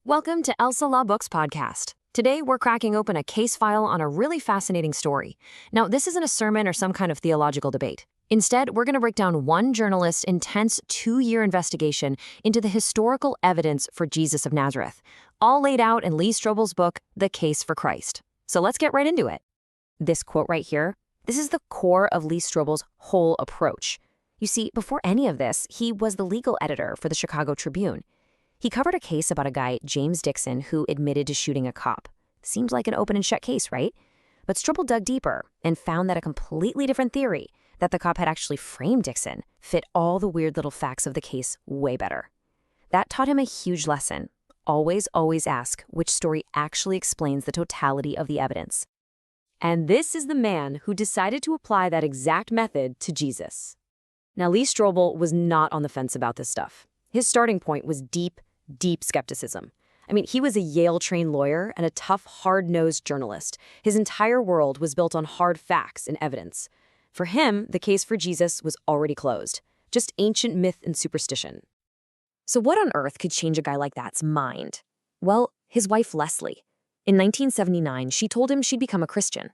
Welcome to Elselah Books Podcast. Today, we're cracking open a case file on a really fascinating story. Now, this isn't a sermon or some kind of theological debate. Instead, we're going to break down one journalist's intense 2-year investigation into the historical evidence for Jesus of Nazareth, all laid out in Lee Strobel's book, The Case for Christ. So let's get right into it. This quote right here, this is the core of Lee Strobel's whole approach. You see, before any of this, he was the legal editor for the Chicago Tribune. He covered a case about a guy, James Dixon, who admitted to shooting a cop. Seems like an open and shut case, right? But Strobel dug deeper and found that a completely different theory, that the cop had actually framed Dixon, fit all the weird little facts of the case way better. That taught him a huge lesson. Always ask which story actually explains the totality of the evidence. And this is the man who decided to apply that exact method to Jesus. Now, Lee Strobel was not on the fence about this stuff. His starting point was deep skepticism. I mean, he was a Yale-trained lawyer and a tough, hard-nosed journalist. His entire world was built on hard facts and evidence. For him, the case for Jesus was already closed, just ancient myth and superstition. So what on earth could change a guy like that's mind? Well, his wife, Leslie. In 1979, she told him she'd become a Christian.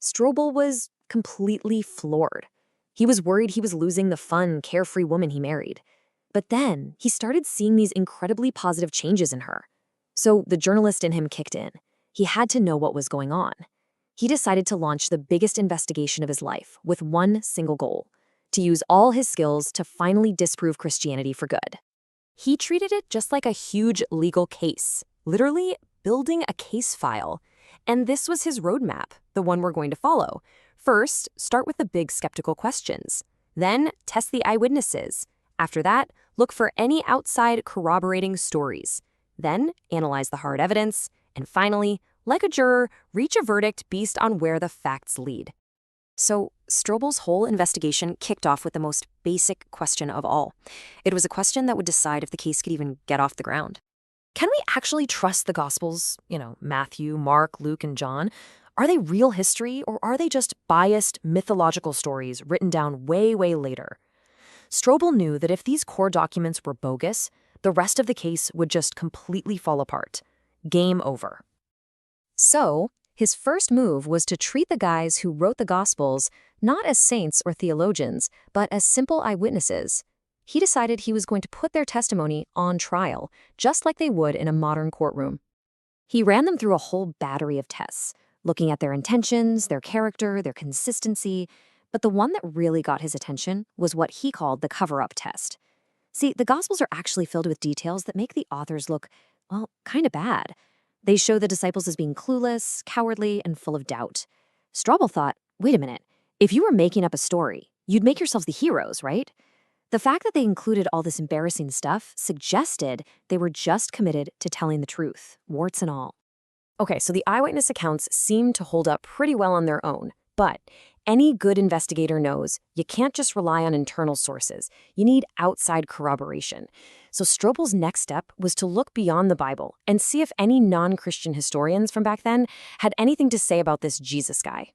Strobel was completely floored. He was worried he was losing the fun, carefree woman he married. But then, he started seeing these incredibly positive changes in her. So the journalist in him kicked in. He had to know what was going on. He decided to launch the biggest investigation of his life with one single goal: to use all his skills to finally disprove Christianity for good. He treated it just like a huge legal case, literally building a case file. And this was his roadmap, the one we're going to follow. First, start with the big skeptical questions. Then, test the eyewitnesses. After that, look for any outside corroborating stories. Then, analyze the hard evidence. And finally, like a juror, reach a verdict based on where the facts lead. So, Strobel's whole investigation kicked off with the most basic question of all. It was a question that would decide if the case could even get off the ground. Can we actually trust the Gospels, Matthew, Mark, Luke, and John? Are they real history, or are they just biased mythological stories written down way later? Strobel knew that if these core documents were bogus, the rest of the case would just completely fall apart. Game over. So, his first move was to treat the guys who wrote the Gospels not as saints or theologians, but as simple eyewitnesses. He decided he was going to put their testimony on trial, just like they would in a modern courtroom. He ran them through a whole battery of tests, looking at their intentions, their character, their consistency. But the one that really got his attention was what he called the cover-up test. See, the Gospels are actually filled with details that make the authors look, well, kind of bad. They show the disciples as being clueless, cowardly, and full of doubt. Strobel thought, wait a minute, if you were making up a story, you'd make yourselves the heroes, right? The fact that they included all this embarrassing stuff suggested they were just committed to telling the truth, warts and all. Okay, so the eyewitness accounts seem to hold up pretty well on their own, but any good investigator knows you can't just rely on internal sources. You need outside corroboration. So Strobel's next step was to look beyond the Bible and see if any non-Christian historians from back then had anything to say about this Jesus guy.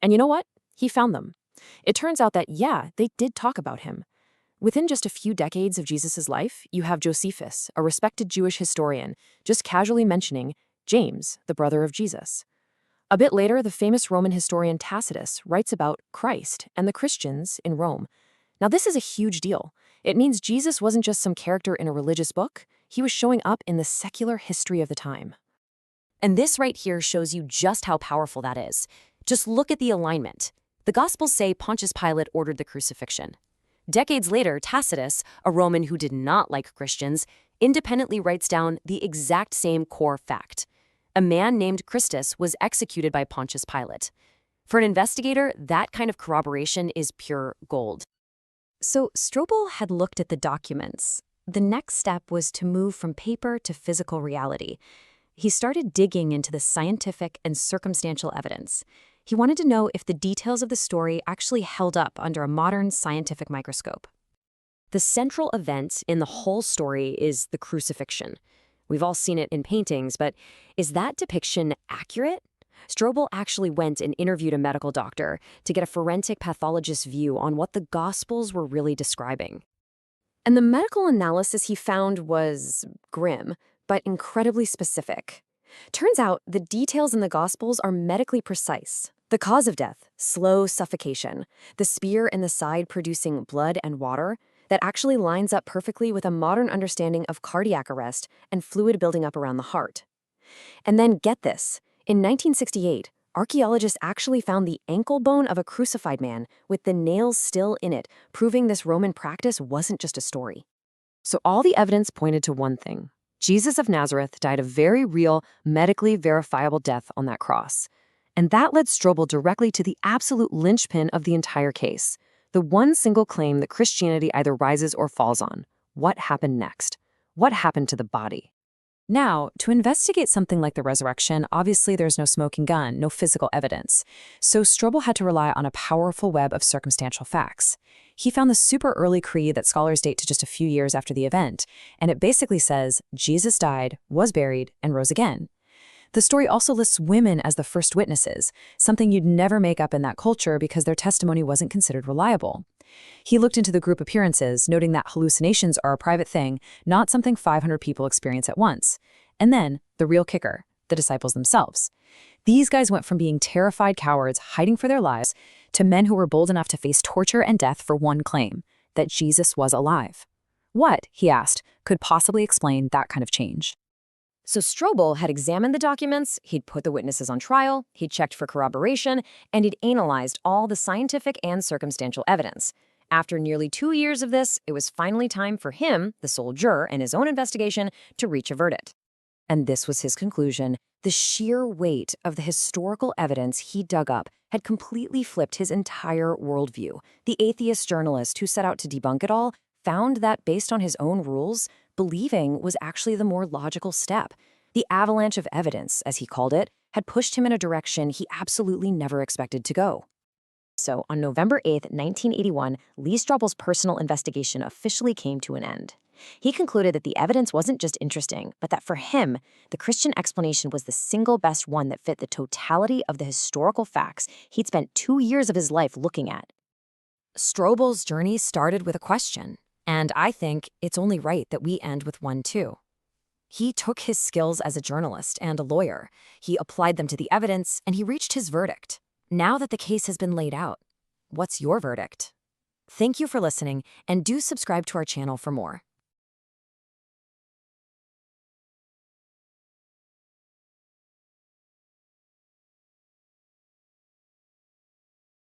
And you know what? He found them. It turns out that, yeah, they did talk about him. Within just a few decades of Jesus' life, you have Josephus, a respected Jewish historian, just casually mentioning James, the brother of Jesus. A bit later, the famous Roman historian Tacitus writes about Christ and the Christians in Rome. Now, this is a huge deal. It means Jesus wasn't just some character in a religious book. He was showing up in the secular history of the time. And this right here shows you just how powerful that is. Just look at the alignment. The Gospels say Pontius Pilate ordered the crucifixion. Decades later, Tacitus, a Roman who did not like Christians, independently writes down the exact same core fact. A man named Christus was executed by Pontius Pilate. For an investigator, that kind of corroboration is pure gold. So Strobel had looked at the documents. The next step was to move from paper to physical reality. He started digging into the scientific and circumstantial evidence. He wanted to know if the details of the story actually held up under a modern scientific microscope. The central event in the whole story is the crucifixion. We've all seen it in paintings, but is that depiction accurate? Strobel actually went and interviewed a medical doctor to get a forensic pathologist's view on what the Gospels were really describing. And the medical analysis he found was grim, but incredibly specific. Turns out the details in the Gospels are medically precise. The cause of death, slow suffocation, the spear in the side producing blood and water, that actually lines up perfectly with a modern understanding of cardiac arrest and fluid building up around the heart. And then get this, in 1968, archaeologists actually found the ankle bone of a crucified man with the nails still in it, proving this Roman practice wasn't just a story. So all the evidence pointed to one thing. Jesus of Nazareth died a very real, medically verifiable death on that cross. And that led Strobel directly to the absolute linchpin of the entire case, the one single claim that Christianity either rises or falls on. What happened next? What happened to the body? Now, to investigate something like the resurrection, obviously there's no smoking gun, no physical evidence. So Strobel had to rely on a powerful web of circumstantial facts. He found the super early creed that scholars date to just a few years after the event, and it basically says Jesus died, was buried, and rose again. The story also lists women as the first witnesses, something you'd never make up in that culture because their testimony wasn't considered reliable. He looked into the group appearances, noting that hallucinations are a private thing, not something 500 people experience at once. And then, the real kicker, the disciples themselves. These guys went from being terrified cowards hiding for their lives to men who were bold enough to face torture and death for one claim, that Jesus was alive. What, he asked, could possibly explain that kind of change? So Strobel had examined the documents, he'd put the witnesses on trial, he'd checked for corroboration, and he'd analyzed all the scientific and circumstantial evidence. After nearly 2 years of this, it was finally time for him, the sole juror, and his own investigation to reach a verdict. And this was his conclusion. The sheer weight of the historical evidence he dug up had completely flipped his entire worldview. The atheist journalist who set out to debunk it all found that, based on his own rules, believing was actually the more logical step. The avalanche of evidence, as he called it, had pushed him in a direction he absolutely never expected to go. So, on November 8th, 1981, Lee Strobel's personal investigation officially came to an end. He concluded that the evidence wasn't just interesting, but that for him, the Christian explanation was the single best one that fit the totality of the historical facts he'd spent 2 years of his life looking at. Strobel's journey started with a question, and I think it's only right that we end with one too. He took his skills as a journalist and a lawyer, he applied them to the evidence, and he reached his verdict. Now that the case has been laid out, what's your verdict? Thank you for listening, and do subscribe to our channel for more.